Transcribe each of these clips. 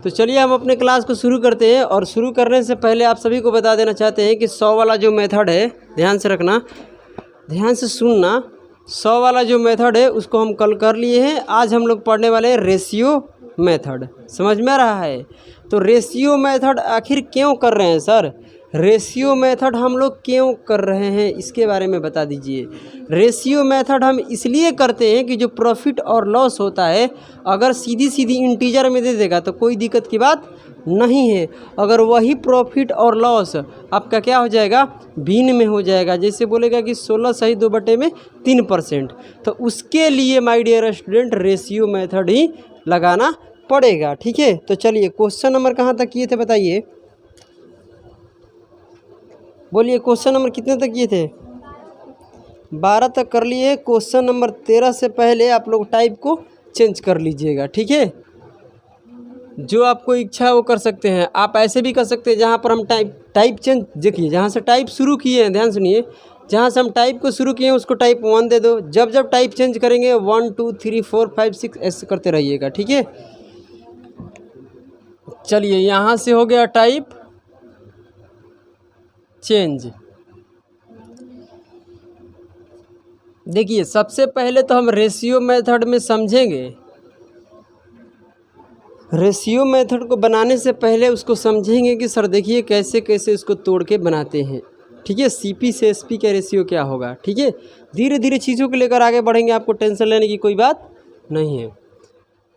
तो चलिए हम अपने क्लास को शुरू करते हैं। और शुरू करने से पहले आप सभी को बता देना चाहते हैं कि 100 वाला जो मेथड है, ध्यान से रखना, ध्यान से सुनना। 100 वाला जो मेथड है उसको हम कल कर लिए हैं। आज हम लोग पढ़ने वाले हैं रेशियो मेथड। समझ में आ रहा है? तो रेशियो मेथड आखिर क्यों कर रहे हैं सर? रेशियो मेथड हम लोग क्यों कर रहे हैं इसके बारे में बता दीजिए। रेशियो मेथड हम इसलिए करते हैं कि जो प्रॉफिट और लॉस होता है अगर सीधी सीधी इंटीजर में दे देगा तो कोई दिक्कत की बात नहीं है। अगर वही प्रॉफिट और लॉस आपका क्या हो जाएगा, भिन्न में हो जाएगा, जैसे बोलेगा कि 16 सही 2/3%, तो उसके लिए my dear student ratio method ही लगाना पड़ेगा। ठीक है, तो चलिए क्वेश्चन नंबर कहाँ तक किए थे बताइए, बोलिए। क्वेश्चन नंबर कितने तक किए थे? 12 तक कर लिए। क्वेश्चन नंबर 13 से पहले आप लोग टाइप को चेंज कर लीजिएगा। ठीक है, जो आपको इच्छा है वो कर सकते हैं। आप ऐसे भी कर सकते हैं जहाँ पर हम टाइप चेंज, देखिए जहाँ से टाइप शुरू किए हैं, ध्यान सुनिए, जहाँ से हम टाइप को शुरू किए हैं उसको टाइप 1 दे दो। जब जब टाइप चेंज करेंगे 1 2 3 4 5 6 ऐसे करते रहिएगा। ठीक है, चलिए यहाँ से हो गया टाइप चेंज। देखिए सबसे पहले तो हम रेशियो मेथड में समझेंगे। रेशियो मेथड को बनाने से पहले उसको समझेंगे कि सर देखिए कैसे कैसे इसको तोड़ के बनाते हैं। ठीक है, सीपी से एसपी का रेशियो क्या होगा। ठीक है, धीरे धीरे चीज़ों को लेकर आगे बढ़ेंगे, आपको टेंशन लेने की कोई बात नहीं है।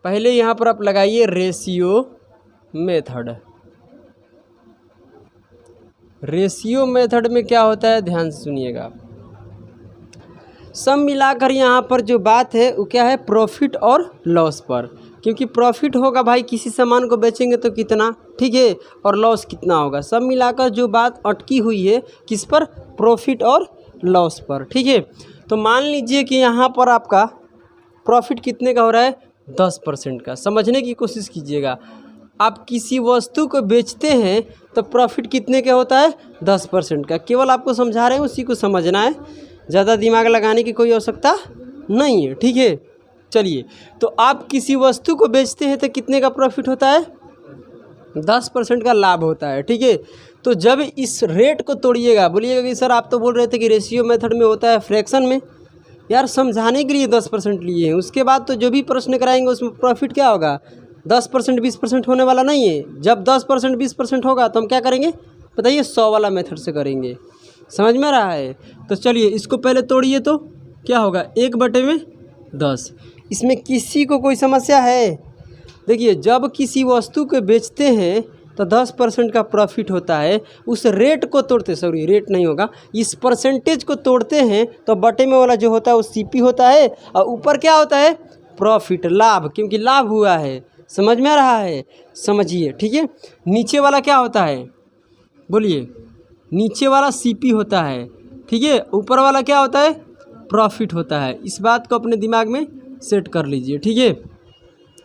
पहले यहाँ पर आप लगाइए रेशियो मेथड। रेशियो मेथड में क्या होता है ध्यान से सुनिएगा। सब मिलाकर यहाँ पर जो बात है वो क्या है, प्रॉफिट और लॉस पर। क्योंकि प्रॉफिट होगा भाई किसी सामान को बेचेंगे तो कितना, ठीक है, और लॉस कितना होगा। सब मिलाकर जो बात अटकी हुई है किस पर, प्रॉफिट और लॉस पर। ठीक है, तो मान लीजिए कि यहाँ पर आपका प्रॉफिट कितने का हो रहा है, 10% का। समझने की कोशिश कीजिएगा, आप किसी वस्तु को बेचते हैं तो प्रॉफिट कितने का होता है, 10% का। केवल आपको समझा रहे हैं, उसी को समझना है, ज़्यादा दिमाग लगाने की कोई आवश्यकता नहीं है। ठीक है, चलिए, तो आप किसी वस्तु को बेचते हैं तो कितने का प्रॉफिट होता है, 10% का लाभ होता है। ठीक है, तो जब इस रेट को तोड़िएगा, बोलिएगा कि सर आप तो बोल रहे थे कि रेशियो मेथड में होता है फ्रैक्शन में। यार समझाने के लिए 10% लिए हैं, उसके बाद तो जो भी प्रश्न कराएंगे उसमें प्रॉफिट क्या होगा, 10% 20% होने वाला नहीं है। जब 10% 20% होगा तो हम क्या करेंगे बताइए, 100 वाला मेथड से करेंगे। समझ में आ रहा है? तो चलिए इसको पहले तोड़िए तो क्या होगा, 1/10। इसमें किसी को कोई समस्या है? देखिए जब किसी वस्तु को बेचते हैं तो 10% का प्रॉफिट होता है। उस रेट को तोड़ते, सॉरी रेट नहीं होगा, इस परसेंटेज को तोड़ते हैं तो बटे में वाला जो होता है वो सीपी होता है, और ऊपर क्या होता है, प्रॉफिट, लाभ, क्योंकि लाभ हुआ है। समझ में आ रहा है? समझिए। ठीक है, नीचे वाला क्या होता है, बोलिए, नीचे वाला सीपी होता है। ठीक है, ऊपर वाला क्या होता है, प्रॉफिट होता है। इस बात को अपने दिमाग में सेट कर लीजिए। ठीक है,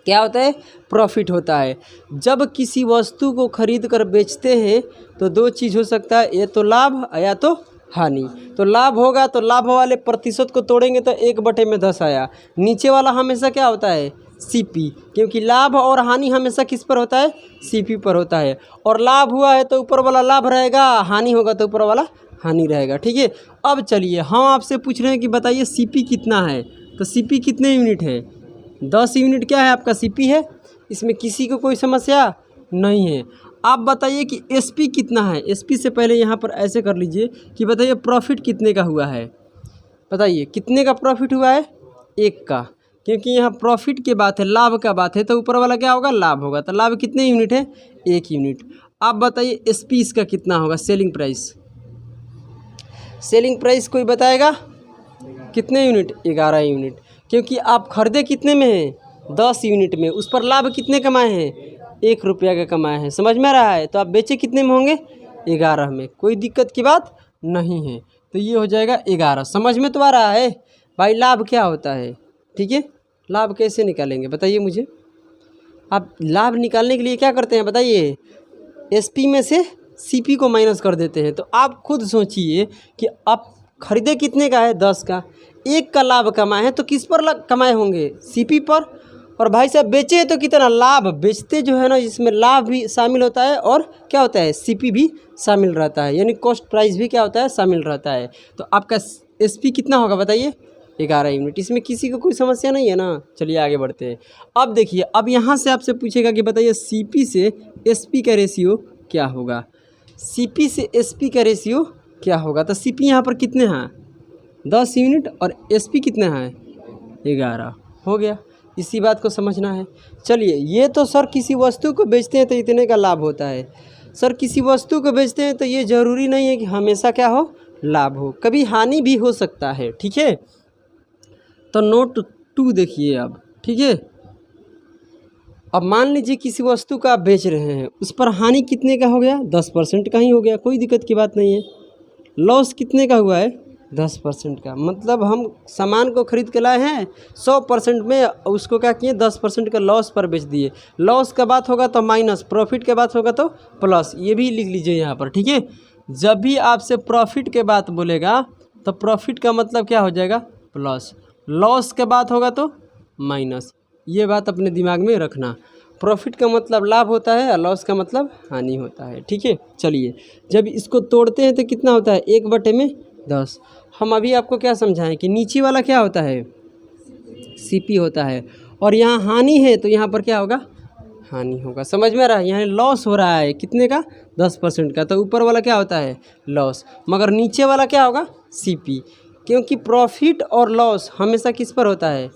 क्या होता है, प्रॉफिट होता है। जब किसी वस्तु को खरीद कर बेचते हैं तो दो चीज़ हो सकता है, या तो लाभ या तो हानि। तो लाभ होगा तो लाभ वाले प्रतिशत को तोड़ेंगे तो 1/10 आया। नीचे वाला हमेशा क्या होता है, सीपी, क्योंकि लाभ और हानि हमेशा किस पर होता है, सीपी पर होता है। और लाभ हुआ है तो ऊपर वाला लाभ रहेगा, हानि होगा तो ऊपर वाला हानि रहेगा। ठीक है, अब चलिए हम आपसे पूछ रहे हैं कि बताइए सीपी कितना है। तो सीपी कितने यूनिट है, 10 यूनिट क्या है आपका सीपी है। इसमें किसी को कोई समस्या नहीं है। आप बताइए कि एसपी कितना है। एसपी से पहले यहाँ पर ऐसे कर लीजिए कि बताइए प्रॉफिट कितने का हुआ है, बताइए कितने का प्रॉफिट हुआ है, 1 का, क्योंकि यहाँ प्रॉफिट की बात है, लाभ का बात है, तो ऊपर वाला क्या होगा, लाभ होगा। तो लाभ कितने यूनिट है, 1 यूनिट। आप बताइए एसपी इसका कितना होगा, सेलिंग प्राइस। सेलिंग प्राइस कोई बताएगा कितने यूनिट, 11 यूनिट, क्योंकि आप खरीदे कितने में हैं, 10 यूनिट में, उस पर लाभ कितने कमाए हैं, 1 रुपया का कमाए हैं। समझ में आ रहा है? तो आप बेचे कितने में होंगे, 11 में, कोई दिक्कत की बात नहीं है। तो ये हो जाएगा 11। समझ में तो आ रहा है भाई लाभ क्या होता है। ठीक है, लाभ कैसे निकालेंगे बताइए मुझे। आप लाभ निकालने के लिए क्या करते हैं बताइए, एसपी में से सीपी को माइनस कर देते हैं। तो आप खुद सोचिए कि आप खरीदे कितने का है, 10 का, 1 का लाभ कमाए हैं तो किस पर कमाए होंगे, सीपी पर। और भाई साहब बेचे हैं तो कितना लाभ, बेचते जो है ना इसमें लाभ भी शामिल होता है और क्या होता है सीपी भी शामिल रहता है, यानी कॉस्ट प्राइस भी क्या होता है शामिल रहता है। तो आपका एसपी कितना होगा बताइए 11 यूनिट। इसमें किसी को कोई समस्या नहीं है ना। चलिए आगे बढ़ते हैं। अब देखिए अब यहाँ से आपसे पूछेगा कि बताइए सीपी से एसपी का रेशियो क्या होगा, सीपी से एसपी का रेशियो क्या होगा। तो सीपी यहाँ पर कितने हैं 10 यूनिट और एसपी कितने हैं 11, हो गया। इसी बात को समझना है। चलिए ये तो सर किसी वस्तु को बेचते हैं तो इतने का लाभ होता है। सर किसी वस्तु को बेचते हैं तो ये ज़रूरी नहीं है कि हमेशा क्या हो लाभ हो, कभी हानि भी हो सकता है, ठीक है। तो नोट 2 देखिए अब, ठीक है। अब मान लीजिए किसी वस्तु का आप बेच रहे हैं, उस पर हानि कितने का हो गया 10% का ही हो गया, कोई दिक्कत की बात नहीं है। लॉस कितने का हुआ है 10% का, मतलब हम सामान को खरीद के लाए हैं 100% में, उसको क्या किए 10% का लॉस पर बेच दिए। लॉस का बात होगा तो माइनस, प्रॉफिट के बात होगा तो प्लस, ये भी लिख लीजिए यहाँ पर, ठीक है। जब भी आपसे प्रॉफिट के बात बोलेगा तो प्रॉफिट का मतलब क्या हो जाएगा प्लस, लॉस के बात होगा तो माइनस, ये बात अपने दिमाग में रखना। प्रॉफिट का मतलब लाभ होता है और लॉस का मतलब हानि होता है, ठीक है। चलिए जब इसको तोड़ते हैं तो कितना होता है 1/10। हम अभी आपको क्या समझाएं कि नीचे वाला क्या होता है सीपी होता है, और यहाँ हानि है तो यहाँ पर क्या होगा हानि होगा, समझ में आ रहा है। यहाँ लॉस हो रहा है कितने का 10% का, तो ऊपर वाला क्या होता है लॉस, मगर नीचे वाला क्या होगा सीपी, क्योंकि प्रॉफिट और लॉस हमेशा किस पर होता है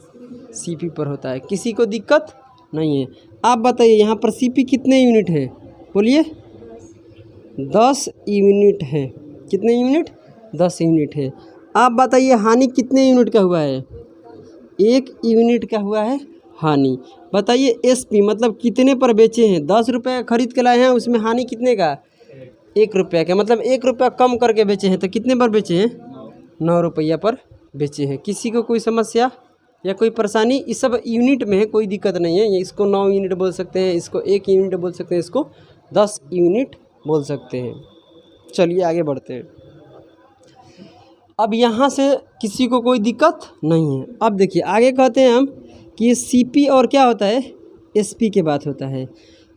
सीपी पर होता है, किसी को दिक्कत नहीं है। आप बताइए यहाँ पर सीपी कितने यूनिट है, बोलिए 10 यूनिट है। कितने यूनिट 10 यूनिट है। आप बताइए हानि कितने यूनिट का हुआ है 1 यूनिट का हुआ है हानि। बताइए एसपी मतलब कितने पर बेचे हैं, 10 रुपये खरीद के लाए हैं, उसमें हानि कितने का 1 रुपया का, मतलब 1 रुपया कम करके बेचे हैं, तो कितने पर बेचे हैं 9 रुपया पर बेचे हैं। किसी को कोई समस्या या कोई परेशानी, इस सब यूनिट में है, कोई दिक्कत नहीं है। इसको 9 यूनिट बोल सकते हैं, इसको 1 यूनिट बोल सकते हैं, इसको 10 यूनिट बोल सकते हैं। चलिए आगे बढ़ते हैं। अब यहाँ से किसी को कोई दिक्कत नहीं है। अब देखिए आगे कहते हैं हम कि सीपी और क्या होता है एसपी के बात होता है।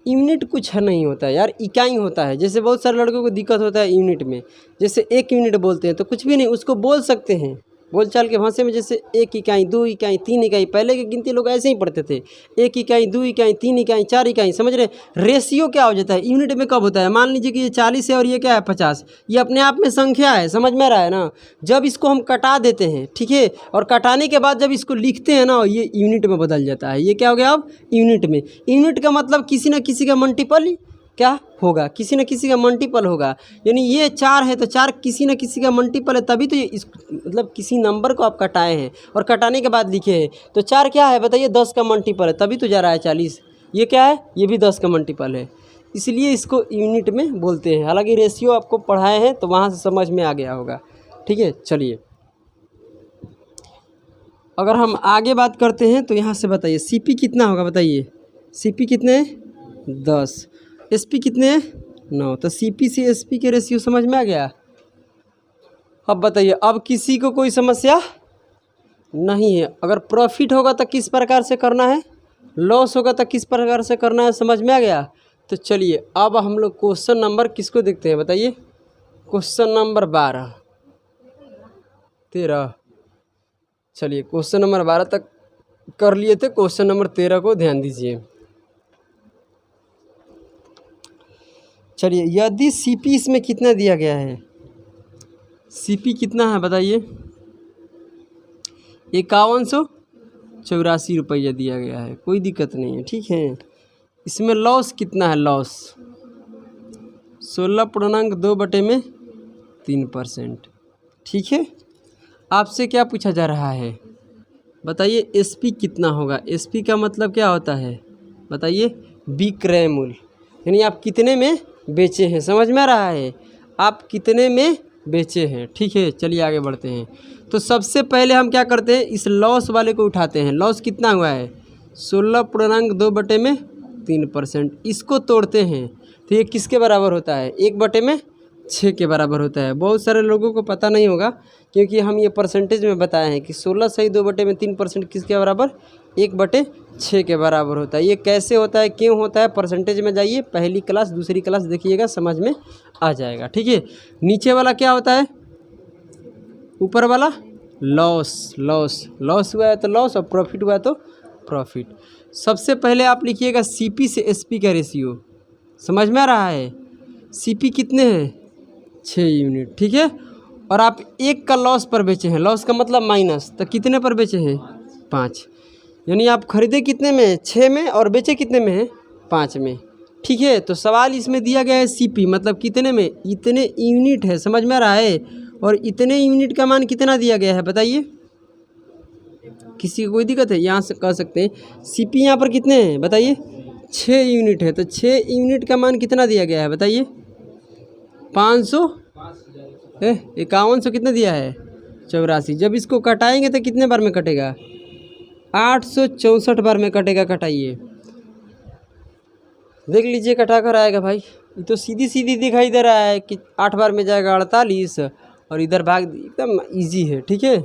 यूनिट कुछ नहीं होता है यार, इकाई होता है। जैसे बहुत सारे लड़कों को दिक्कत होता है यूनिट में, जैसे 1 यूनिट बोलते हैं तो कुछ भी नहीं, उसको बोल सकते हैं बोलचाल के भाषा में, जैसे 1 इकाई 2 इकाई 3 इकाई। पहले की गिनती लोग ऐसे ही पढ़ते थे, 1 इकाई 2 इकाई 3 इकाई 4 इकाई, समझ रहे। रेशियो क्या हो जाता है यूनिट में कब होता है, मान लीजिए कि ये 40 है और ये क्या है 50, ये अपने आप में संख्या है, समझ में आ रहा है ना। जब इसको हम कटा देते हैं, ठीक है, और कटाने के बाद जब इसको लिखते हैं ना, ये यूनिट में बदल जाता है। ये क्या हो गया अब यूनिट में। यूनिट का मतलब किसी न किसी का मल्टीपल ही क्या होगा, किसी न किसी का मल्टीपल होगा। यानी ये 4 है तो 4 किसी न किसी का मल्टीपल है, तभी तो ये इस मतलब किसी नंबर को आप कटाए हैं और कटाने के बाद लिखे हैं। तो 4 क्या है बताइए 10 का मल्टीपल है, तभी तो जा रहा है 40। ये क्या है ये भी 10 का मल्टीपल है, इसलिए इसको यूनिट में बोलते हैं। हालांकि रेशियो आपको पढ़ाए हैं तो वहाँ से समझ में आ गया होगा, ठीक है। चलिए अगर हम आगे बात करते हैं तो यहाँ से बताइए सीपी कितना होगा, बताइए सीपी कितने हैं 10, एसपी कितने हैं 9। तो सीपी से एसपी के रेशियो समझ में आ गया। अब बताइए अब किसी को कोई समस्या नहीं है। अगर प्रॉफिट होगा तो किस प्रकार से करना है, लॉस होगा तो किस प्रकार से करना है, समझ में आ गया। तो चलिए अब हम लोग क्वेश्चन नंबर किसको देखते हैं बताइए, क्वेश्चन नंबर 12 13। चलिए क्वेश्चन नंबर 12 तक कर लिए थे, क्वेश्चन नंबर 13 को ध्यान दीजिए। चलिए यदि सीपी इसमें कितना दिया गया है, सीपी कितना है बताइए 5184 रुपया दिया गया है, कोई दिक्कत नहीं है, ठीक है। इसमें लॉस कितना है, लॉस 16.2/3%, ठीक है। आपसे क्या पूछा जा रहा है बताइए एसपी कितना होगा। एसपी का मतलब क्या होता है बताइए विक्रय मूल्य, यानी आप कितने में बेचे हैं, समझ में आ रहा है आप कितने में बेचे हैं, ठीक है। चलिए आगे बढ़ते हैं। तो सबसे पहले हम क्या करते हैं इस लॉस वाले को उठाते हैं। लॉस कितना हुआ है 16.2/3%, इसको तोड़ते हैं तो ये किसके बराबर होता है 1/4 6 के बराबर होता है। बहुत सारे लोगों को पता नहीं होगा क्योंकि हम ये परसेंटेज में बताए हैं कि 16 सही 2/3% किसके बराबर 1/6 के बराबर होता है। ये कैसे होता है, क्यों होता है, परसेंटेज में जाइए, पहली क्लास दूसरी क्लास देखिएगा, समझ में आ जाएगा। ठीक है, नीचे वाला क्या होता है, ऊपर वाला लॉस। लॉस हुआ है तो लॉस और प्रॉफिट हुआ है तो प्रॉफिट। सबसे पहले आप लिखिएगा सीपी से एसपी का रेशियो। समझ में आ रहा है, सीपी कितने हैं 6 यूनिट। ठीक है, और आप 1 का लॉस पर बेचे हैं, लॉस का मतलब माइनस, तो कितने पर बेचे हैं 5, यानी आप खरीदे कितने में 6 में और बेचे कितने में है 5 में। ठीक है, तो सवाल इसमें दिया गया है सीपी मतलब कितने में, इतने यूनिट है। समझ में आ रहा है, और इतने यूनिट का मान कितना दिया गया है बताइए, किसी को कोई दिक्कत है, यहाँ से कह सकते हैं सीपी यहाँ पर कितने हैं बताइए 6 यूनिट है, तो 6 यूनिट का मान कितना दिया गया है बताइए 500 5100 कितना दिया है 84। जब इसको कटाएंगे तो कितने बार में कटेगा 864 बार में कटेगा। कटाइए, देख लीजिए कटा कर आएगा भाई, ये तो सीधी सीधी दिखाई दे रहा है कि 8 बार में जाएगा 48 और इधर भाग, एकदम इजी है। ठीक है,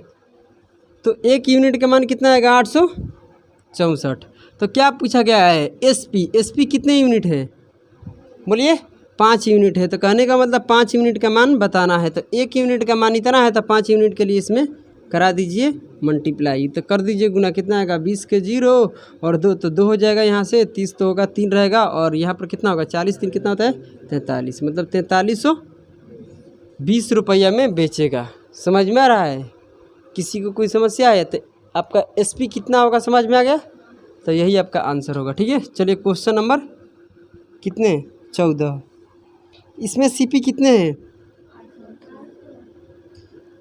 तो 1 यूनिट का मान कितना आएगा 864। तो क्या पूछा गया है एसपी कितने यूनिट है बोलिए 5 यूनिट है, तो कहने का मतलब 5 यूनिट का मान बताना है। तो 1 यूनिट का मान इतना है तो 5 यूनिट के लिए इसमें करा दीजिए मल्टीप्लाई, तो कर दीजिए गुना, कितना आएगा 20 के 0 और 2 तो 2 हो जाएगा, यहाँ से 30 तो होगा 3 रहेगा, और यहाँ पर कितना होगा 40 3 कितना होता है 43, मतलब 4320 रुपया में बेचेगा। समझ में आ रहा है, किसी को कोई समस्या है तो आपका एसपी कितना होगा समझ में आ गया, तो यही आपका आंसर होगा। ठीक है, चलिए क्वेश्चन नंबर कितने 14, इसमें सीपी कितने हैं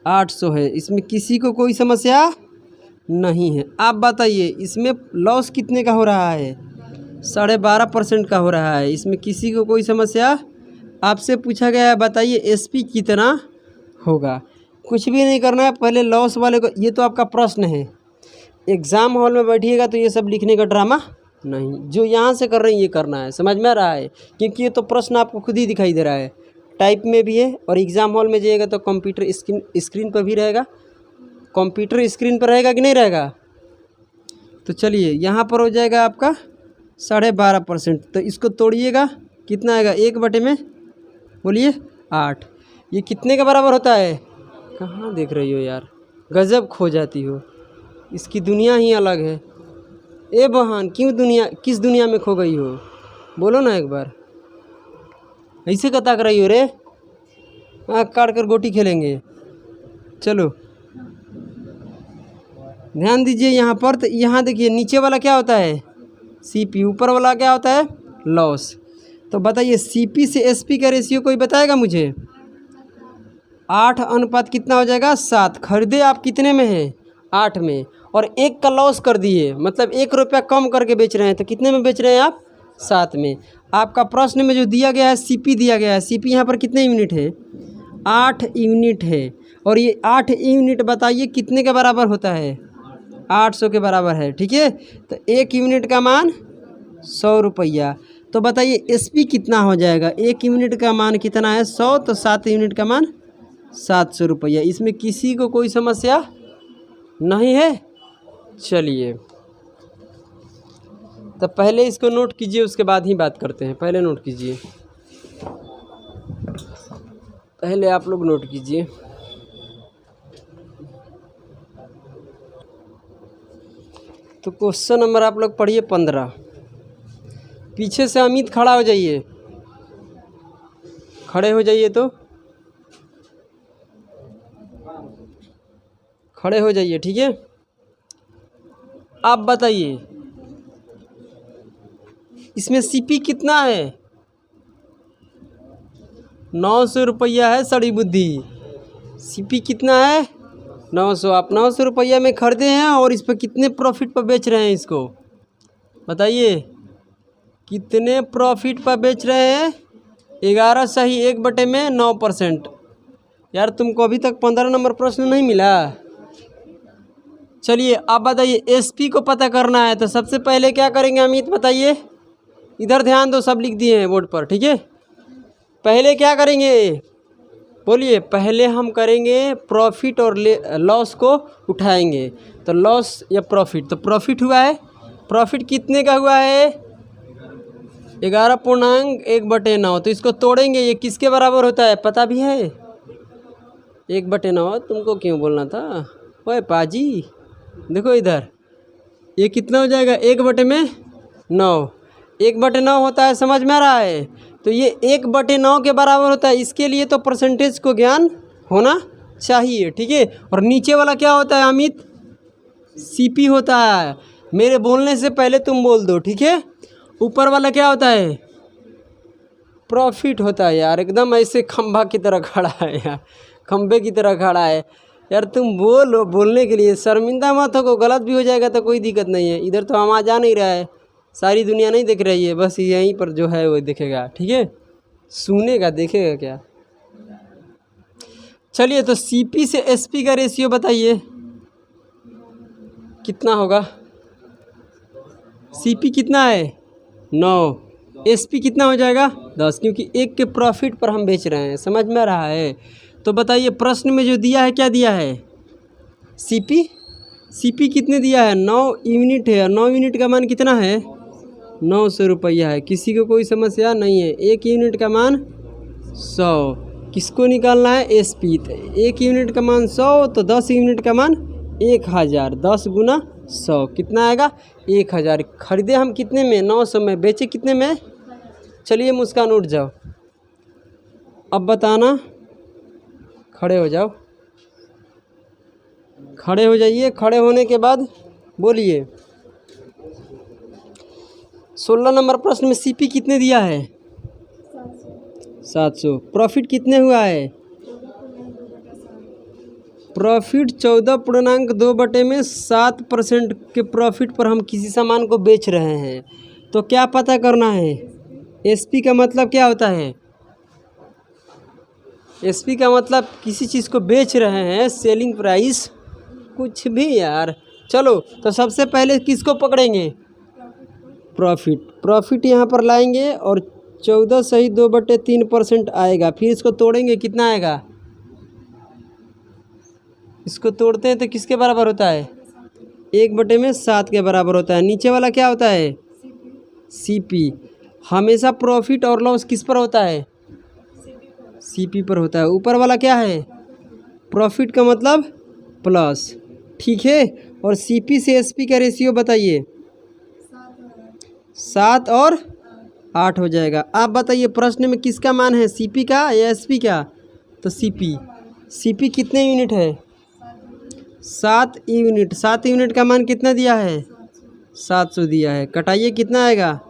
800 है, इसमें किसी को कोई समस्या नहीं है। आप बताइए इसमें लॉस कितने का हो रहा है 12.5% का हो रहा है, इसमें किसी को कोई समस्या, आपसे पूछा गया है बताइए एसपी कितना होगा। कुछ भी नहीं करना है, पहले लॉस वाले को, ये तो आपका प्रश्न है, एग्ज़ाम हॉल में बैठिएगा तो ये सब लिखने का ड्रामा नहीं, जो यहाँ से कर रहे हैं ये करना है। समझ में आ रहा है, क्योंकि ये तो प्रश्न आपको खुद ही दिखाई दे रहा है, टाइप में भी है, और एग्ज़ाम हॉल में जाइएगा तो कंप्यूटर स्क्रीन पर भी रहेगा, कंप्यूटर स्क्रीन पर रहेगा कि नहीं रहेगा। तो चलिए यहाँ पर हो जाएगा आपका 12.5%, तो इसको तोड़िएगा कितना आएगा 1 बटे में बोलिए 8, ये कितने के बराबर होता है, कहाँ देख रही हो यार, गजब खो जाती हो, इसकी दुनिया ही अलग है। ए बहन किस दुनिया में खो गई हो, बोलो ना एक बार, ऐसे कता कर रही हो रे, आँख काट कर गोटी खेलेंगे। चलो ध्यान दीजिए यहाँ पर, तो यहाँ देखिए नीचे वाला क्या होता है सीपी, ऊपर वाला क्या होता है लॉस। तो बताइए सीपी से एसपी का रेशियो कोई बताएगा मुझे, 8 अनुपात कितना हो जाएगा 7। खरीदे आप कितने में हैं 8 में, और 1 का लॉस कर दिए, मतलब 1 रुपया कम करके बेच रहे हैं, तो कितने में बेच रहे हैं आप 7 में। आपका प्रश्न में जो दिया गया है सीपी दिया गया है, सीपी यहाँ पर कितने यूनिट है 8 यूनिट है, और ये 8 यूनिट बताइए कितने के बराबर होता है 800 के बराबर है। ठीक है, तो 1 यूनिट का मान 100 रुपया, तो बताइए एसपी कितना हो जाएगा, 1 यूनिट का मान कितना है 100, तो 7 यूनिट का मान 700 रुपया। इसमें किसी को कोई समस्या नहीं है। चलिए तो पहले इसको नोट कीजिए, उसके बाद ही बात करते हैं। पहले नोट कीजिए, पहले आप लोग नोट कीजिए। तो क्वेश्चन नंबर आप लोग पढ़िए 15, पीछे से अमित खड़ा हो जाइए, खड़े हो जाइए, तो खड़े हो जाइए। ठीक है, आप बताइए इसमें सीपी कितना है 900 रुपया है, सड़ी बुद्धि, सीपी कितना है 900। आप 900 रुपया में खरीदे हैं और इस पर कितने प्रॉफिट पर बेच रहे हैं, इसको बताइए कितने प्रॉफिट पर बेच रहे हैं 11 सही 1 बटे में 9%। यार तुमको अभी तक 15 नंबर प्रश्न नहीं मिला। चलिए आप बताइए एसपी को पता करना है, तो सबसे पहले क्या करेंगे अमित बताइए, इधर ध्यान दो, सब लिख दिए हैं बोर्ड पर। ठीक है, पहले क्या करेंगे बोलिए। पहले हम करेंगे प्रॉफिट और लॉस को उठाएंगे। तो लॉस या प्रॉफिट, तो प्रॉफिट हुआ है, प्रॉफिट कितने का हुआ है? 11.1/9। तो इसको तोड़ेंगे, ये किसके बराबर होता है पता भी है? 1/9। तुमको क्यों बोलना था? ओए पाजी देखो इधर, ये कितना हो जाएगा? 1/9। 1/9 होता है, समझ में आ रहा है? तो ये 1/9 के बराबर होता है। इसके लिए तो परसेंटेज को ज्ञान होना चाहिए, ठीक है। और नीचे वाला क्या होता है अमित? सीपी होता है। मेरे बोलने से पहले तुम बोल दो, ठीक है। ऊपर वाला क्या होता है? प्रॉफिट होता है। यार एकदम ऐसे खंभा की तरह खड़ा है यार, खंभे की तरह खड़ा है यार। तुम बोलो, बोलने के लिए शर्मिंदा मत हो। गलत भी हो जाएगा तो कोई दिक्कत नहीं है। इधर तो आवाज़ आ नहीं रहा है, सारी दुनिया नहीं देख रही है, बस यहीं पर जो है वो देखेगा, ठीक है। सुनेगा, देखेगा क्या? चलिए, तो सीपी से एसपी का रेशियो बताइए कितना होगा? सीपी कितना है? 9। एसपी कितना हो जाएगा? 10, क्योंकि एक के प्रॉफिट पर हम बेच रहे हैं। समझ में आ रहा है? तो बताइए, प्रश्न में जो दिया है क्या दिया है? सीपी कितने दिया है? 9 यूनिट है। 9 यूनिट का मान कितना है? 900 रुपया है। किसी को कोई समस्या नहीं है। 1 यूनिट का मान 100। किसको निकालना है? एसपी। 1 यूनिट का मान 100, तो 10 यूनिट का मान 1000। 10 गुना 100 कितना आएगा? 1000। खरीदे हम कितने में? 900 में। बेचे कितने में? चलिए मुस्कान उठ जाओ, अब बताना। खड़े हो जाओ, खड़े हो जाइए। खड़े होने के बाद बोलिए। 16 नंबर प्रश्न में सीपी कितने दिया है? 700। प्रॉफिट कितने हुआ है? प्रॉफिट 14.2/7% के प्रॉफिट पर हम किसी सामान को बेच रहे हैं। तो क्या पता करना है? एसपी का मतलब क्या होता है? एसपी का मतलब किसी चीज़ को बेच रहे हैं, सेलिंग प्राइस, कुछ भी यार। चलो, तो सबसे पहले किसको पकड़ेंगे? प्रॉफिट। प्रॉफिट यहाँ पर लाएंगे और 14 सही 2/3% आएगा। फिर इसको तोड़ेंगे, कितना आएगा? इसको तोड़ते हैं तो किसके बराबर होता है? 1/7 के बराबर होता है। नीचे वाला क्या होता है? सीपी। हमेशा प्रॉफिट और लॉस किस पर होता है? सीपी पर होता है। ऊपर वाला क्या है? प्रॉफिट का मतलब प्लस, ठीक है। और सीपी से एसपी का रेशियो बताइए। 7 और 8 हो जाएगा। आप बताइए प्रश्न में किसका मान है? सीपी का या एसपी का? तो सीपी। सीपी कितने यूनिट है? 7 यूनिट। 7 यूनिट का मान कितना दिया है? 700 दिया है। कटाइए, कितना आएगा?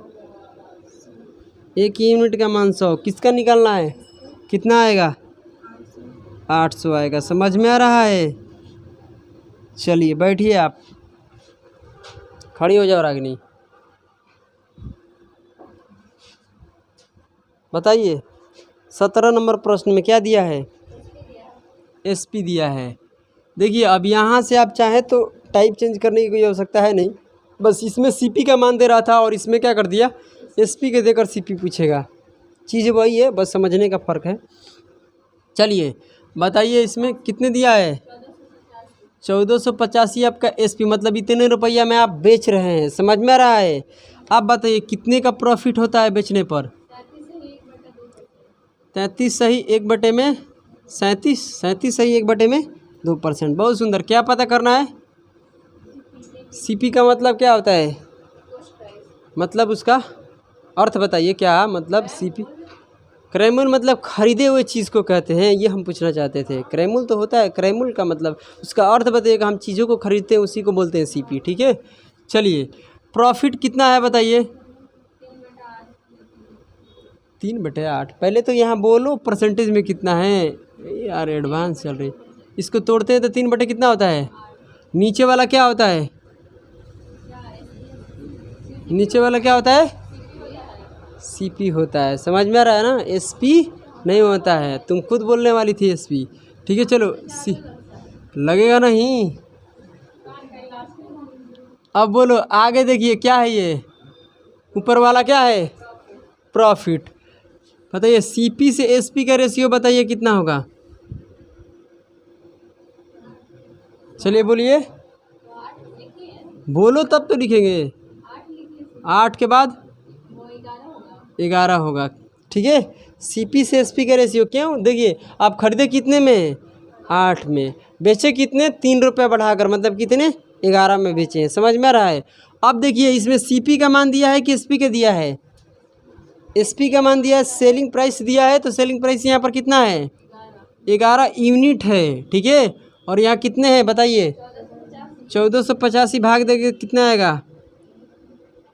1 यूनिट का मान 100। किसका निकालना है? कितना आएगा? 800 आएगा। समझ में आ रहा है? चलिए बैठिए, आप खड़ी हो जाओ रागिनी। बताइए 17 नंबर प्रश्न में क्या दिया है? एसपी दिया है। देखिए, अब यहाँ से आप चाहें तो टाइप चेंज करने की कोई आवश्यकता है नहीं। बस इसमें सीपी का मान दे रहा था और इसमें क्या कर दिया? एसपी के देकर सीपी पूछेगा। चीज़ वही है, बस समझने का फ़र्क है। चलिए बताइए, इसमें कितने दिया है? 1485 आपका एसपी, मतलब इतने रुपया में आप बेच रहे हैं। समझ में आ रहा है? आप बताइए कितने का प्रॉफिट होता है बेचने पर? 33 सही 1/37। 37 सही 1/2%। बहुत सुंदर। क्या पता करना है? सीपी का मतलब क्या होता है? मतलब उसका अर्थ बताइए, क्या मतलब सीपी? क्रैमुल मतलब खरीदे हुए चीज़ को कहते हैं, ये हम पूछना चाहते थे। क्रैमुल तो होता है, क्रैमुल का मतलब उसका अर्थ बताइएगा। हम चीज़ों को खरीदते हैं, उसी को बोलते हैं सीपी, ठीक है। चलिए, प्रॉफिट कितना है बताइए? 3/8। पहले तो यहाँ बोलो परसेंटेज में कितना है यार, एडवांस चल रही। इसको तोड़ते हैं तो 3 कितना होता है? नीचे वाला क्या होता है? नीचे वाला क्या होता है? सीपी होता है। समझ में आ रहा है ना? एसपी नहीं होता है। तुम खुद बोलने वाली थी एसपी, ठीक है। चलो, लगेगा नहीं। अब बोलो आगे। देखिए क्या है ये? ऊपर वाला क्या है? प्रॉफिट। बताइए सीपी से एसपी का रेशियो बताइए कितना होगा? चलिए बोलिए, बोलो तब तो लिखेंगे। 8 के बाद 11 होगा। ठीक है, सीपी से एसपी का रेशियो क्यों, देखिए आप खरीदे कितने में, 8 में, बेचे कितने, 3 रुपये बढ़ाकर, मतलब कितने, 11 में बेचे हैं। समझ में आ रहा है। अब देखिए इसमें सीपी का मान दिया है कि एसपी का दिया है, एसपी का मान दिया है, सेलिंग प्राइस दिया है, तो सेलिंग प्राइस यहाँ पर कितना है, 11 यूनिट है। ठीक है, और यहाँ कितने हैं बताइए, 1485 भाग देंगे कितना आएगा,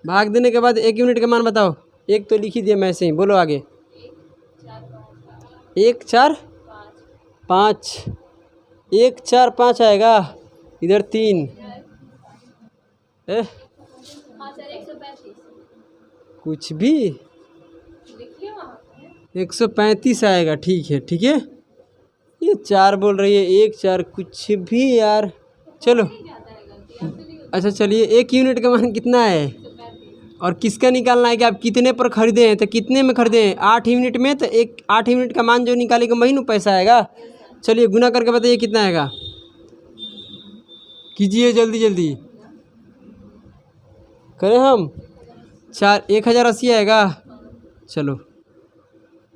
भाग देने के बाद 1 यूनिट का मान बताओ। एक तो लिख ही दिया मैं ऐसे ही, बोलो आगे। 1 4 5, 1 4 5 आएगा, इधर 3 कुछ भी 135 आएगा। ठीक है, ठीक है, ये 4 बोल रही है, 1 4 कुछ भी यार, चलो अच्छा चलिए। 1 यूनिट का मान कितना है, और किसका निकालना है कि आप कितने पर खरीदे हैं, तो कितने में खरीदे हैं, 8 यूनिट में, तो 8 यूनिट का मान जो निकालेगा वही ना पैसा आएगा। चलिए गुना करके बताइए कितना आएगा, कीजिए जल्दी जल्दी करें हम। 1080 आएगा। चलो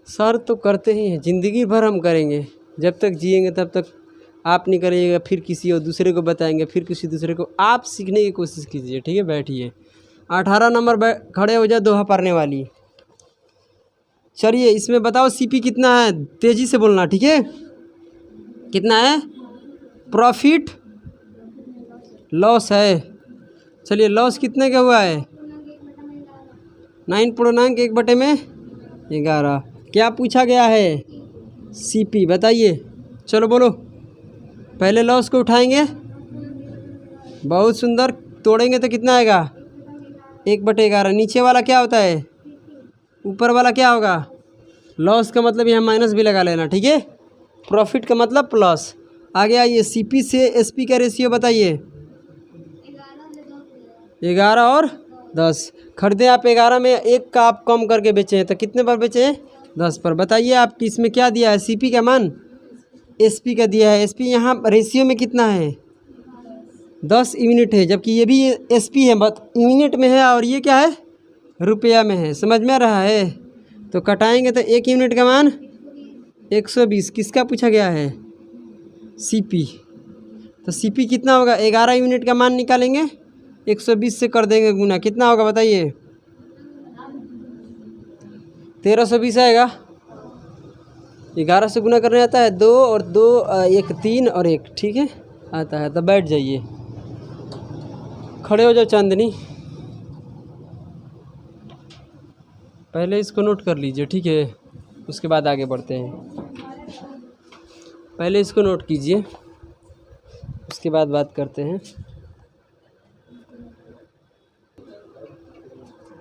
सर तो करते ही हैं, ज़िंदगी भर हम करेंगे, जब तक जिएंगे तब तक आप नहीं करिएगा, फिर किसी और दूसरे को बताएंगे, फिर किसी दूसरे को। आप सीखने की कोशिश कीजिए। ठीक है, बैठिए। 18 नंबर खड़े हो जाए, दोहा पढ़ने वाली। चलिए इसमें बताओ सीपी कितना है, तेज़ी से बोलना। ठीक है, कितना है, प्रॉफिट लॉस है। चलिए लॉस कितने का हुआ है, 9.1/11। क्या पूछा गया है, सीपी बताइए। चलो बोलो, पहले लॉस को उठाएंगे, बहुत सुंदर, तोड़ेंगे तो कितना आएगा, 1/11। नीचे वाला क्या होता है, ऊपर वाला क्या होगा, लॉस का मतलब यहाँ माइनस भी लगा लेना। ठीक है, प्रॉफिट का मतलब प्लस। आगे आइए, सीपी से एसपी का रेशियो बताइए। 11 और 10 खरीदे आप, 11 में 1 का आप कम करके बेचे हैं, तो कितने पर बेचे हैं, 10 पर। बताइए आप इसमें क्या दिया है, सीपी का मान, एसपी का दिया है। एसपी यहाँ रेशियो में कितना है, 10 यूनिट है, जबकि ये भी एसपी है, बट यूनिट में है, और ये क्या है, रुपया में है। समझ में आ रहा है। तो कटाएंगे तो 1 यूनिट का मान 120, किसका पूछा गया है, सीपी। तो सीपी कितना होगा, 11 यूनिट का मान निकालेंगे, 120 से कर देंगे गुना, कितना होगा बताइए, 1320 आएगा। 11 से गुना करने आता है, 2 और 2 1 3 और 1, ठीक है आता है। तो बैठ जाइए, खड़े हो जाओ चांदनी, पहले इसको नोट कर लीजिए। ठीक है, उसके बाद आगे बढ़ते हैं। पहले इसको नोट कीजिए, उसके बाद बात करते हैं।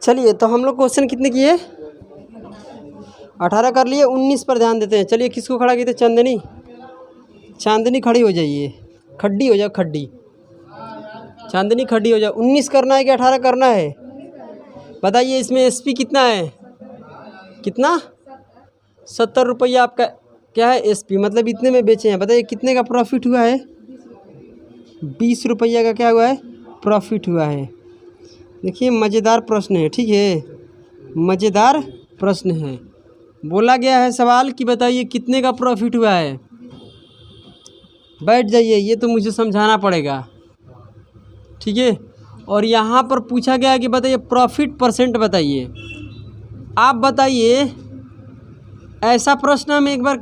चलिए तो हम लोग क्वेश्चन कितने किए, 18 कर लिए। 19 पर ध्यान देते हैं। चलिए किसको खड़ा किए थे, चांदनी। चांदनी खड़ी हो जाइए, खड्डी हो जाओ, खड्डी, चांदनी खड्डी हो जाओ। 19 करना है कि 18 करना है, बताइए। इसमें एसपी कितना है, कितना, 70 रुपया आपका क्या है, एसपी, मतलब इतने में बेचे हैं। बताइए कितने का प्रॉफिट हुआ है, 20 रुपया का क्या हुआ है, प्रॉफिट हुआ है। देखिए मज़ेदार प्रश्न है, ठीक है, मज़ेदार प्रश्न है। बोला गया है सवाल कि बताइए कितने का प्रॉफिट हुआ है। बैठ जाइए, ये तो मुझे समझाना पड़ेगा, ठीक है। और यहाँ पर पूछा गया है कि बताइए प्रॉफिट परसेंट बताइए। आप बताइए, ऐसा प्रश्न हम एक बार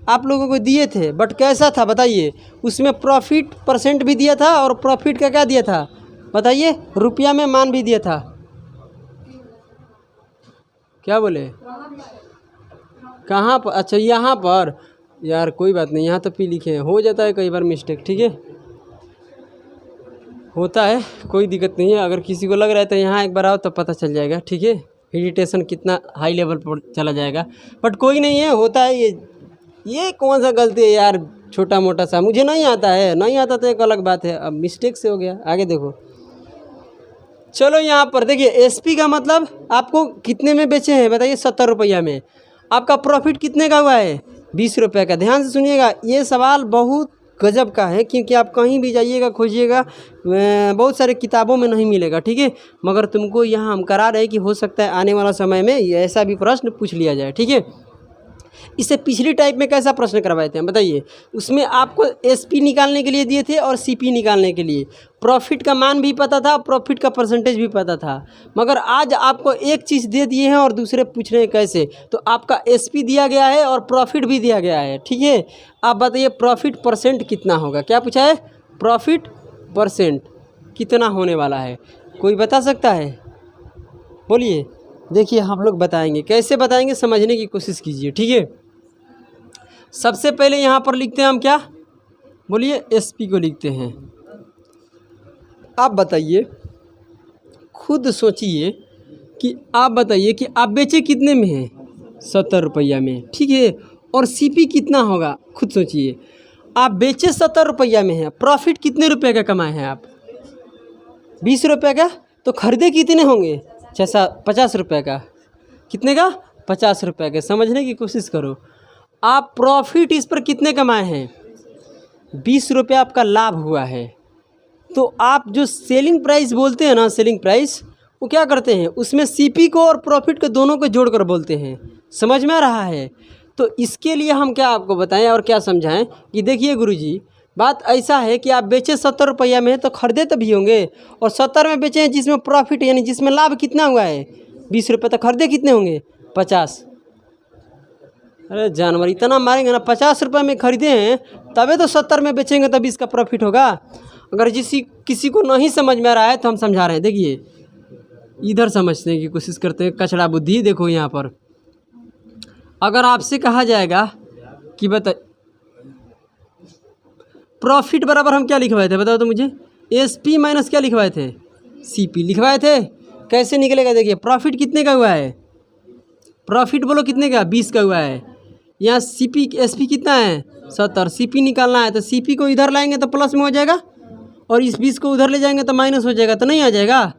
आप लोगों को दिए थे, बट कैसा था बताइए। उसमें प्रॉफिट परसेंट भी दिया था और प्रॉफिट का क्या दिया था बताइए, रुपया में मान भी दिया था। क्या बोले, कहाँ पर, अच्छा यहाँ पर, यार कोई बात नहीं, यहाँ तो पी लिखे हैं, हो जाता है कई बार मिस्टेक, ठीक है, होता है, कोई दिक्कत नहीं है। अगर किसी को लग रहा है तो यहाँ एक बार आओ तो पता चल जाएगा, ठीक है, इरिटेशन कितना हाई लेवल पर चला जाएगा, बट कोई नहीं है, होता है। ये कौन सा गलती है यार, छोटा मोटा सा, मुझे नहीं आता है, नहीं आता तो एक अलग बात है, अब मिस्टेक से हो गया। आगे देखो, चलो यहाँ पर देखिए, एसपी का मतलब आपको कितने में बेचे हैं बताइए, 70 रुपया में। आपका प्रॉफिट कितने का हुआ है, 20 रुपये का। ध्यान से सुनिएगा, ये सवाल बहुत गजब का है, क्योंकि आप कहीं भी जाइएगा खोजिएगा बहुत सारे किताबों में नहीं मिलेगा, ठीक है। मगर तुमको यहाँ हम करा रहे हैं कि हो सकता है आने वाला समय में ये ऐसा भी प्रश्न पूछ लिया जाए, ठीक है। इससे पिछली टाइप में कैसा प्रश्न करवाए थे हम बताइए। उसमें आपको एसपी निकालने के लिए दिए थे और सीपी निकालने के लिए, प्रॉफिट का मान भी पता था, प्रॉफिट का परसेंटेज भी पता था। मगर आज आपको एक चीज़ दे दिए हैं और दूसरे पूछ रहे हैं कैसे। तो आपका एसपी दिया गया है और प्रॉफिट भी दिया गया है, ठीक है। आप बताइए प्रॉफिट परसेंट कितना होगा। क्या पूछा है? प्रॉफिट परसेंट कितना होने वाला है, कोई बता सकता है? बोलिए। देखिए हम लोग बताएंगे, कैसे बताएंगे समझने की कोशिश कीजिए, ठीक है। सबसे पहले यहाँ पर लिखते हैं हम क्या, बोलिए, एसपी को लिखते हैं। आप बताइए, खुद सोचिए कि आप बताइए कि आप बेचे कितने में हैं, 70 रुपया में, ठीक है। और सीपी कितना होगा, खुद सोचिए। आप बेचे 70 रुपया में हैं, प्रॉफिट कितने रुपए का कमाए हैं आप? 20 रुपये का। तो खरीदे कितने होंगे? 50 रुपये का। कितने का? 50 रुपये का। समझने की कोशिश करो। आप प्रॉफिट इस पर कितने कमाए हैं? 20 रुपये आपका लाभ हुआ है। तो आप जो सेलिंग प्राइस बोलते हैं ना, सेलिंग प्राइस, वो क्या करते हैं, उसमें सीपी को और प्रॉफिट को दोनों को जोड़कर बोलते हैं। समझ में आ रहा है? तो इसके लिए हम क्या आपको बताएं और क्या समझाएं कि देखिए गुरुजी, बात ऐसा है कि आप बेचे 70 रुपया में तो खरीदे तभी होंगे, और 70 में बेचे हैं जिसमें प्रॉफिट यानी जिसमें लाभ कितना हुआ है 20 रुपये, तो खरीदे कितने होंगे 50। अरे जानवर, इतना मारेंगे ना, 50 रुपये में खरीदे हैं तबे तो 70 में बेचेंगे तभी इसका प्रॉफिट होगा। अगर किसी को नहीं समझ में आ रहा है तो हम समझा रहे हैं। देखिए इधर समझने की कोशिश करते हैं, कचड़ा बुद्धि। देखो यहाँ पर अगर आपसे कहा जाएगा कि बता प्रॉफिट बराबर हम क्या लिखवाए थे, बताओ तो मुझे। एसपी माइनस क्या लिखवाए थे, सीपी लिखवाए थे। कैसे निकलेगा? देखिए प्रॉफिट कितने का हुआ है, प्रॉफिट बोलो कितने का, 20 का हुआ है। यहाँ सीपी एसपी कितना है 70, सीपी निकालना है तो सीपी को इधर लाएंगे तो प्लस में हो जाएगा, और इस 20 को उधर ले जाएंगे तो माइनस हो जाएगा, तो नहीं आ जाएगा।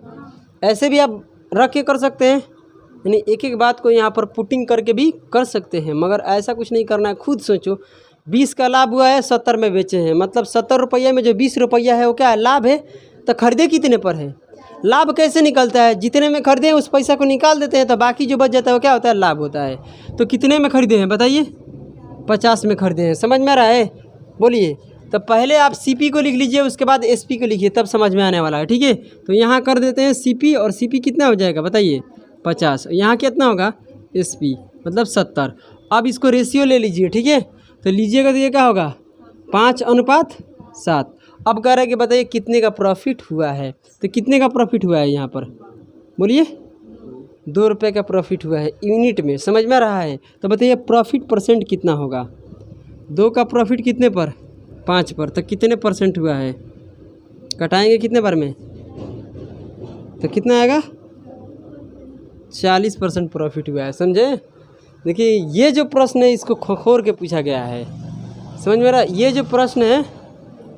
ऐसे भी आप रख के कर सकते हैं, यानी एक एक बात को यहाँ पर पुटिंग करके भी कर सकते हैं, मगर ऐसा कुछ नहीं करना है। खुद सोचो, 20 का लाभ हुआ है, 70 में बेचे हैं, मतलब 70 रुपये में जो 20 रुपया है वो क्या है, लाभ है। तो खरीदे कितने पर है? लाभ कैसे निकलता है, जितने में खरीदे उस पैसा को निकाल देते हैं तो बाकी जो बच जाता है वो क्या होता है, लाभ होता है। तो कितने में खरीदे हैं बताइए? 50 में खरीदे हैं। समझ में आ रहा है? बोलिए। तो पहले आप सीपी को लिख लीजिए, उसके बाद एसपी को लिखिए, तब समझ में आने वाला है, ठीक है। तो यहाँ कर देते हैं सीपी, और सीपी कितना हो जाएगा बताइए 50, यहाँ कितना होगा एसपी मतलब 70। अब इसको रेशियो ले लीजिए, ठीक है। तो लीजिएगा तो ये क्या होगा 5:7। अब कह रहे हैं कि बताइए कितने का प्रॉफिट हुआ है। तो कितने का प्रॉफिट हुआ है यहाँ पर, बोलिए? 2 रुपये का प्रॉफिट हुआ है यूनिट में। समझ में आ रहा है? तो बताइए प्रॉफिट परसेंट कितना होगा। 2 का प्रॉफिट कितने पर, 5 पर, तो कितने परसेंट हुआ है, कटाएंगे कितने बार में, तो कितना आएगा 40% प्रॉफिट हुआ है। समझे? देखिए ये जो प्रश्न है इसको खोखोर के पूछा गया है। समझ में आ रहा? ये जो प्रश्न है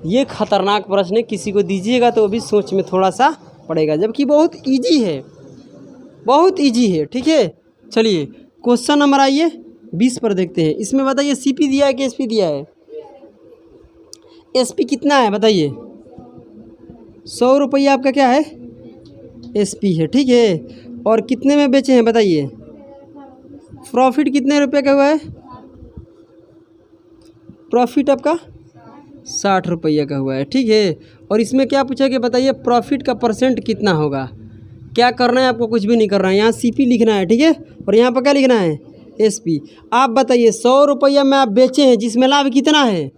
ये खतरनाक प्रश्न है, किसी को दीजिएगा तो वो भी सोच में थोड़ा सा पड़ेगा, जबकि बहुत इजी है, बहुत इजी है, ठीक है। चलिए क्वेश्चन नंबर आइए 20 पर देखते हैं। इसमें बताइए सीपी दिया है कि एसपी दिया है? एसपी कितना है बताइए? 100 रुपया आपका क्या है, एसपी है, ठीक है। और कितने में बेचे हैं बताइए? प्रॉफिट कितने रुपए का हुआ है? प्रॉफिट आपका 60 रुपया का हुआ है, ठीक है। और इसमें क्या पूछा कि बताइए प्रॉफिट का परसेंट कितना होगा। क्या करना है आपको, कुछ भी नहीं करना है, यहाँ सीपी लिखना है, ठीक है। और यहाँ पर क्या लिखना है, एसपी। आप बताइए 100 रुपया में आप बेचे हैं जिसमें लाभ कितना है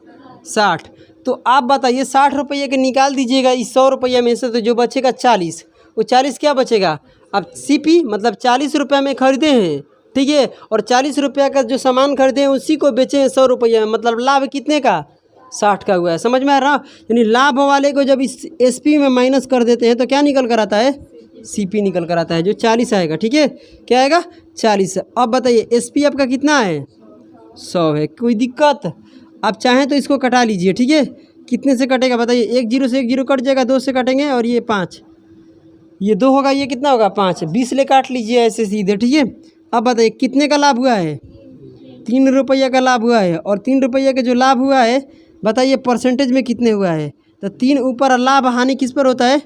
60। तो आप बताइए 60 रुपये के निकाल दीजिएगा इस 100 रुपये में से, तो जो बचेगा 40, वो 40 क्या बचेगा। अब सीपी मतलब 40 रुपये में खरीदे हैं, ठीक है। और 40 रुपये का जो सामान खरीदे हैं उसी को बेचे हैं 100 रुपये में, मतलब लाभ कितने का 60 का हुआ है। समझ में आ रहा? यानी लाभ वाले को जब इस एसपी में माइनस कर देते हैं तो क्या निकल कर आता है, सीपी निकल कर आता है, जो 40 आएगा, ठीक है। क्या आएगा 40। अब बताइए एसपी आपका कितना है 100 है। कोई दिक्कत? आप चाहें तो इसको कटा लीजिए, ठीक है। कितने से कटेगा बताइए? 1 0 से 1 0 कट जाएगा, 2 से काटेंगे, और ये 5, ये 2 होगा, ये कितना होगा 5, 20 ले काट लीजिए ऐसे सीधे, ठीक है। अब बताइए कितने का लाभ हुआ है, 3 रुपये का लाभ हुआ है। और 3 रुपये का जो लाभ हुआ है बताइए परसेंटेज में कितने हुआ है? तो 3 ऊपर, लाभ हानि किस पर होता है?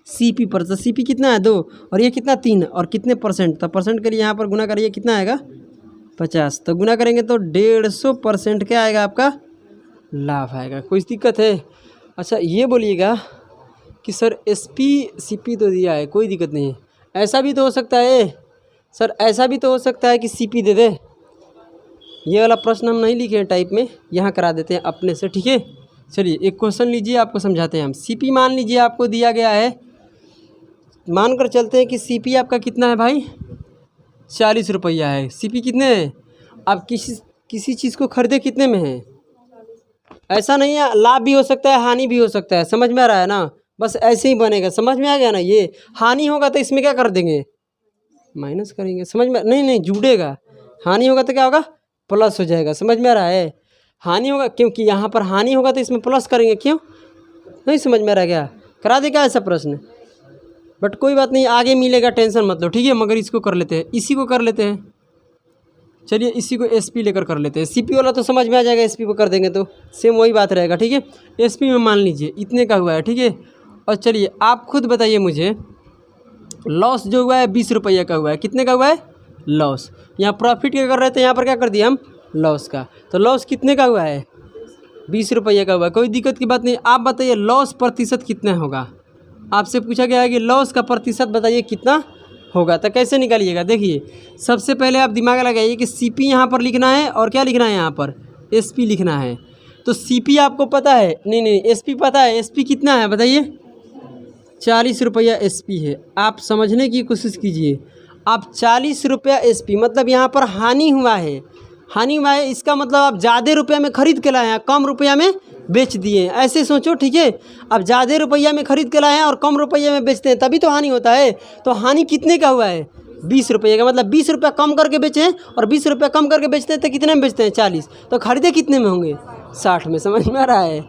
CP पर। तो CP कितना है? 2, और ये कितना? 3, और कितने परसेंट? तो परसेंट के लिए यहाँ पर गुना करिए, कितना आएगा? 50। तो गुना करेंगे तो 150% क्या आएगा आपका? लाभ आएगा। कोई दिक्कत है? अच्छा ये बोलिएगा कि सर SP CP तो दिया है, कोई दिक्कत नहीं है, ऐसा भी तो हो सकता है सर, ऐसा भी तो हो सकता है कि CP दे दे। ये वाला प्रश्न हम नहीं लिखे हैं टाइप में, यहाँ करा देते हैं अपने से, ठीक है। चलिए एक क्वेश्चन लीजिए, आपको समझाते हैं हम। CP मान लीजिए आपको दिया गया है, मान कर चलते हैं कि CP आपका कितना है भाई? 40 रुपया है। CP कितने है? आप किसी चीज़ को खरीदे कितने में है? ऐसा नहीं है, लाभ भी हो सकता है, हानि भी हो सकता है, समझ में आ रहा है ना? बस ऐसे ही बनेगा, समझ में आ गया ना? ये हानि होगा तो इसमें क्या कर देंगे? माइनस करेंगे, समझ में? नहीं जुड़ेगा। हानि होगा तो क्या होगा? प्लस हो जाएगा, समझ में आ रहा है? हानि होगा, क्योंकि यहाँ पर हानि होगा तो इसमें प्लस करेंगे, क्यों? नहीं समझ में आ रहा क्या? करा दे क्या ऐसा प्रश्न? बट कोई बात नहीं, आगे मिलेगा, टेंशन मत लो, ठीक है। मगर इसको कर लेते हैं, इसी को कर लेते हैं। चलिए इसी को SP लेकर कर लेते हैं। CP वाला तो समझ में आ जाएगा, SP को कर देंगे तो सेम वही बात रहेगा, ठीक है। SP में मान लीजिए इतने का हुआ है, ठीक है। और चलिए आप खुद बताइए मुझे, लॉस जो हुआ है 20 रुपये का हुआ है। कितने का हुआ है? लॉस। यहाँ प्रॉफिट क्या कर रहे थे, यहाँ पर क्या कर दिया हम? लॉस का। तो लॉस कितने का हुआ है? 20 रुपये का हुआ है। कोई दिक्कत की बात नहीं। आप बताइए लॉस प्रतिशत कितना होगा? आपसे पूछा गया है कि लॉस का प्रतिशत बताइए कितना होगा। तो कैसे निकालिएगा? देखिए सबसे पहले आप दिमाग लगाइए कि CP यहाँ पर लिखना है, और क्या लिखना है यहाँ पर? SP लिखना है। तो CP आपको पता है? नहीं SP पता है। SP कितना है बताइए? 40 रुपया SP है। आप समझने की कोशिश कीजिए, आप 40 रुपया SP मतलब यहाँ पर हानि हुआ है, हानि हुआ है, इसका मतलब आप ज़्यादा रुपया में खरीद के लाए हैं, कम रुपया में बेच दिए हैं, ऐसे सोचो, ठीक है। आप ज़्यादा रुपया में खरीद के लाए हैं और कम रुपये में बेचते हैं, तभी तो हानि होता है। तो हानि कितने का हुआ है? 20 रुपये का। मतलब 20 रुपया कम करके बेचें, और 20 रुपया कम करके बेचते हैं तो कितने में बेचते हैं? 40। तो खरीदे कितने में होंगे? 60 में। समझ में आ रहा है?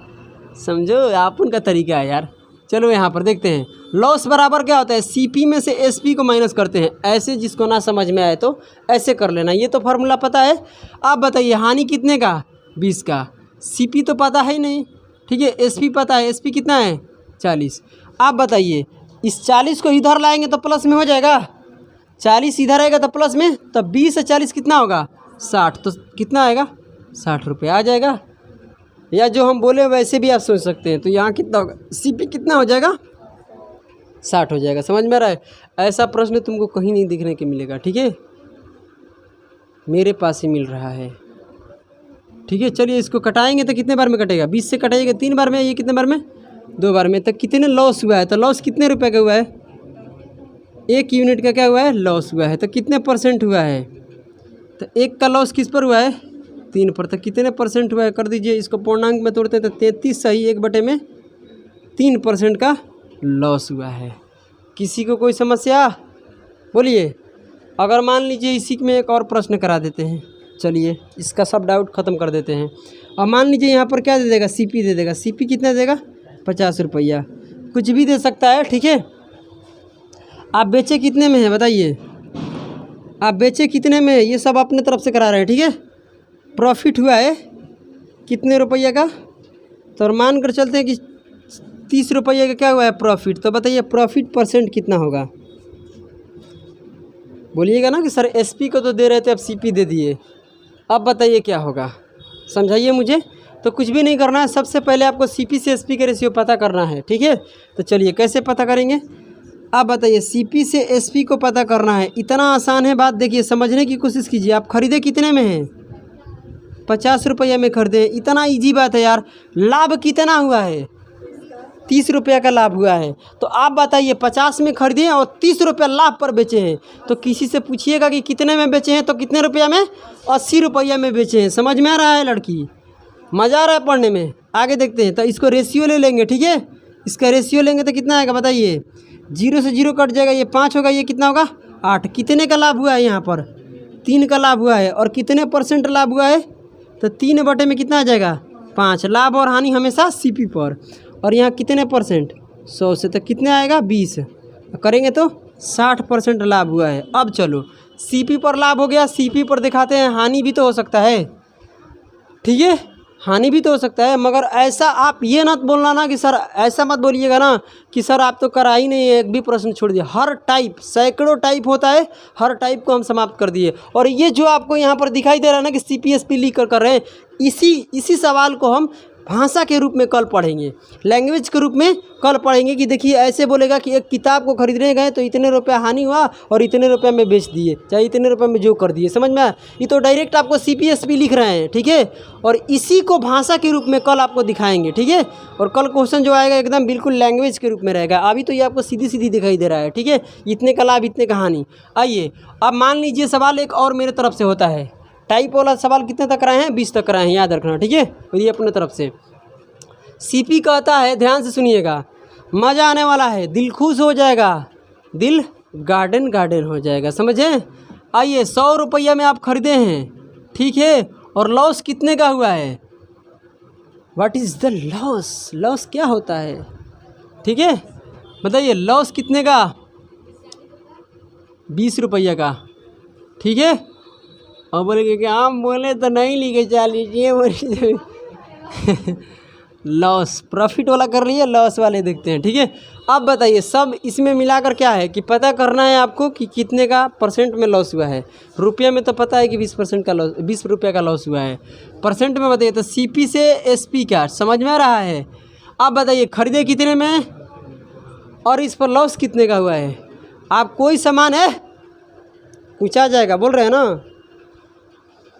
समझो, आप उनका तरीका है यार। चलो यहाँ पर देखते हैं, लॉस बराबर क्या होता है? CP में से SP को माइनस करते हैं। ऐसे जिसको ना समझ में आए तो ऐसे कर लेना, ये तो फार्मूला पता है। आप बताइए हानि कितने का? 20 का। CP तो पता है ही नहीं, ठीक है। SP पता है, SP कितना है? 40। आप बताइए इस 40 को इधर लाएंगे तो प्लस में हो जाएगा, 40 इधर आएगा तो प्लस में, तो 20 से 40 कितना होगा? 60। तो कितना आएगा? 60 रुपये आ जाएगा। या जो हम बोले वैसे भी आप सोच सकते हैं। तो यहाँ कितना होगा? CP कितना हो जाएगा? 60 हो जाएगा। समझ में आ रहा है? ऐसा प्रश्न तुमको कहीं नहीं दिखने के मिलेगा, ठीक है, मेरे पास ही मिल रहा है, ठीक है। चलिए इसको कटाएंगे तो कितने बार में कटेगा? 20 से कटाइएगा 3 बार में, ये कितने बार में? 2 बार में। तो कितने लॉस हुआ है? तो लॉस कितने रुपए का हुआ है? 1 यूनिट का क्या हुआ है? लॉस हुआ है। तो कितने परसेंट हुआ है? तो 1 का लॉस किस पर हुआ है? 3 पर। तो कितने परसेंट हुआ है? कर दीजिए, इसको पूर्णांक में तोड़ते हैं तो 33 सही 1/3% का लॉस हुआ है। किसी को कोई समस्या? बोलिए। अगर मान लीजिए इसी में एक और प्रश्न करा देते हैं, चलिए इसका सब डाउट ख़त्म कर देते हैं। अब मान लीजिए यहाँ पर क्या दे देगा? CP दे देगा। CP कितना देगा? 50 रुपया। कुछ भी दे सकता है, ठीक है। आप बेचे कितने में है बताइए? आप बेचे कितने में है? ये सब अपने तरफ से करा रहे हैं, ठीक है। प्रॉफिट हुआ है कितने रुपये का? तो मान कर चलते हैं कि 30 रुपये का क्या हुआ है? प्रॉफिट। तो बताइए प्रॉफिट परसेंट कितना होगा? बोलिएगा ना कि सर SP को तो दे रहे थे, अब CP दे दिए, अब बताइए क्या होगा? समझाइए मुझे। तो कुछ भी नहीं करना है, सबसे पहले आपको CP से SP का रेशियो पता करना है, ठीक है। तो चलिए कैसे पता करेंगे? आप बताइए, CP से SP को पता करना है, इतना आसान है बात। देखिए समझने की कोशिश कीजिए। आप खरीदे कितने में हैं? 50 रुपये में खरीदे, इतना इजी बात है यार। लाभ कितना हुआ है? 30 रुपये का लाभ हुआ है। तो आप बताइए 50 में खरीदे और 30 रुपये लाभ पर बेचे हैं, तो किसी से पूछिएगा कि कितने में बेचे हैं, तो कितने रुपया में? 80 रुपये में बेचे हैं। समझ में आ रहा है लड़की? मज़ा आ रहा है पढ़ने में? आगे देखते हैं। तो इसको रेशियो ले लेंगे, ठीक है। इसका रेशियो लेंगे तो कितना आएगा बताइए? 0 से 0 कट जाएगा, ये 5 होगा, ये कितना होगा? 8। कितने का लाभ हुआ है यहाँ पर? 3 का लाभ हुआ है। और कितने % लाभ हुआ है? तो 3 बटे में कितना आ जाएगा? 5। लाभ और हानि हमेशा CP पर। और यहाँ कितने %? 100 से। तो कितने आएगा? 20। करेंगे तो 60% लाभ हुआ है। अब चलो CP पर लाभ हो गया, CP पर दिखाते हैं हानि भी तो हो सकता है, ठीक है। हानि भी तो हो सकता है, मगर ऐसा आप ये मत बोलना ना कि सर, ऐसा मत बोलिएगा ना कि सर आप तो करा ही नहीं है, एक भी प्रश्न छोड़ दिया। हर टाइप, सैकड़ों टाइप होता है, हर टाइप को हम समाप्त कर दिए। और ये जो आपको यहाँ पर दिखाई दे रहा है ना कि CPSP लिख कर रहे हैं, इसी सवाल को हम भाषा के रूप में कल पढ़ेंगे, लैंग्वेज के रूप में कल पढ़ेंगे। कि देखिए ऐसे बोलेगा कि एक किताब को खरीदने गए तो इतने रुपया हानि हुआ और इतने रुपये में बेच दिए, चाहे इतने रुपये में जो कर दिए। समझ में आया? ये तो डायरेक्ट आपको CPSP लिख रहे हैं, ठीक है। और इसी को भाषा के रूप में कल आपको दिखाएंगे, ठीक है। और कल क्वेश्चन जो आएगा एकदम बिल्कुल लैंग्वेज के रूप में रहेगा। अभी तो ये आपको सीधी सीधी दिखाई दे रहा है, ठीक है। इतने का लाभ, इतने का हानि। आइए अब मान लीजिए सवाल एक और मेरे तरफ से होता है। टाइप वाला सवाल कितने तक कराए हैं? 20 तक कराए हैं, याद रखना, ठीक है। और ये अपने तरफ से CP कहता है, ध्यान से सुनिएगा, मज़ा आने वाला है, दिल खुश हो जाएगा, दिल गार्डन गार्डन हो जाएगा, समझे। आइए 100 रुपया में आप खरीदे हैं, ठीक है, और लॉस कितने का हुआ है? What is the loss? Loss क्या होता है, ठीक है, बताइए। लॉस कितने का? 20 रुपया का, ठीक है। और बोलेंगे कि हम बोले तो नहीं लिखे, 40 ये बोले लॉस, प्रॉफिट वाला कर लिए, लॉस वाले देखते हैं, ठीक है। अब बताइए, सब इसमें मिलाकर क्या है कि पता करना है आपको कि कितने का परसेंट में लॉस हुआ है। रुपये में तो पता है कि 20% का लॉस, 20 रुपये का लॉस हुआ है। परसेंट में बताइए तो CP से SP का समझ में आ रहा है। अब बताइए खरीदे कितने में और इस पर लॉस कितने का हुआ है। आप कोई सामान है पूछा जाएगा, बोल रहे हैं ना।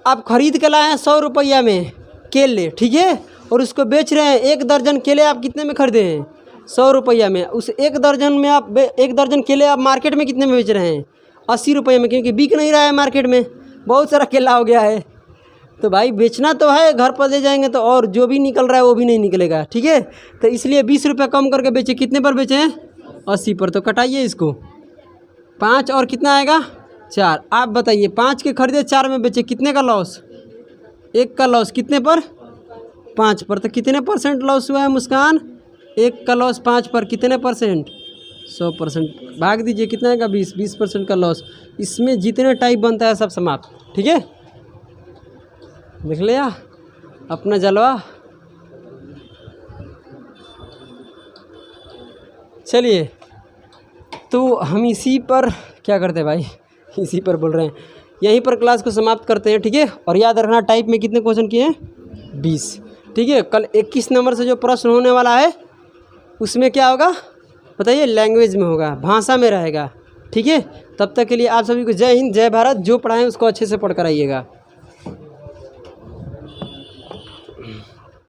आप खरीद के लाए हैं 100 रुपया में केले, ठीक है, और उसको बेच रहे हैं। 1 दर्जन केले आप कितने में खरीदे हैं? 100 रुपया में। उस 1 दर्जन में आप 1 दर्जन केले आप मार्केट में कितने में बेच रहे हैं? 80 रुपये में, क्योंकि बिक नहीं रहा है मार्केट में, बहुत सारा केला हो गया है। तो भाई बेचना तो है, घर पर ले जाएंगे तो और जो भी निकल रहा है वो भी नहीं निकलेगा, ठीक है। तो इसलिए 20 रुपये कम करके बेचे। कितने पर बेचे हैं? 80 पर। तो कटाइए इसको, 5 और कितना आएगा? 4। आप बताइए 5 के खरीदे, 4 में बेचे, कितने का लॉस? 1 का लॉस कितने पर? 5 पर। तो कितने % लॉस हुआ है मुस्कान? 1 का लॉस 5 पर कितने %? 100%। भाग दीजिए, कितना आएगा? 20% का लॉस। इसमें जितने टाइप बनता है सब समाप्त, ठीक है। देख लिया अपना जलवा। चलिए तो हम इसी पर क्या करते हैं भाई, इसी पर बोल रहे हैं, यहीं पर क्लास को समाप्त करते हैं, ठीक है। और याद रखना टाइप में कितने क्वेश्चन किए हैं? 20, ठीक है। कल 21 नंबर से जो प्रश्न होने वाला है उसमें क्या होगा बताइए? लैंग्वेज में होगा, भाषा में रहेगा, ठीक है। तब तक के लिए आप सभी को जय हिंद, जय भारत। जो पढ़ाएं उसको अच्छे से पढ़ कर आइएगा।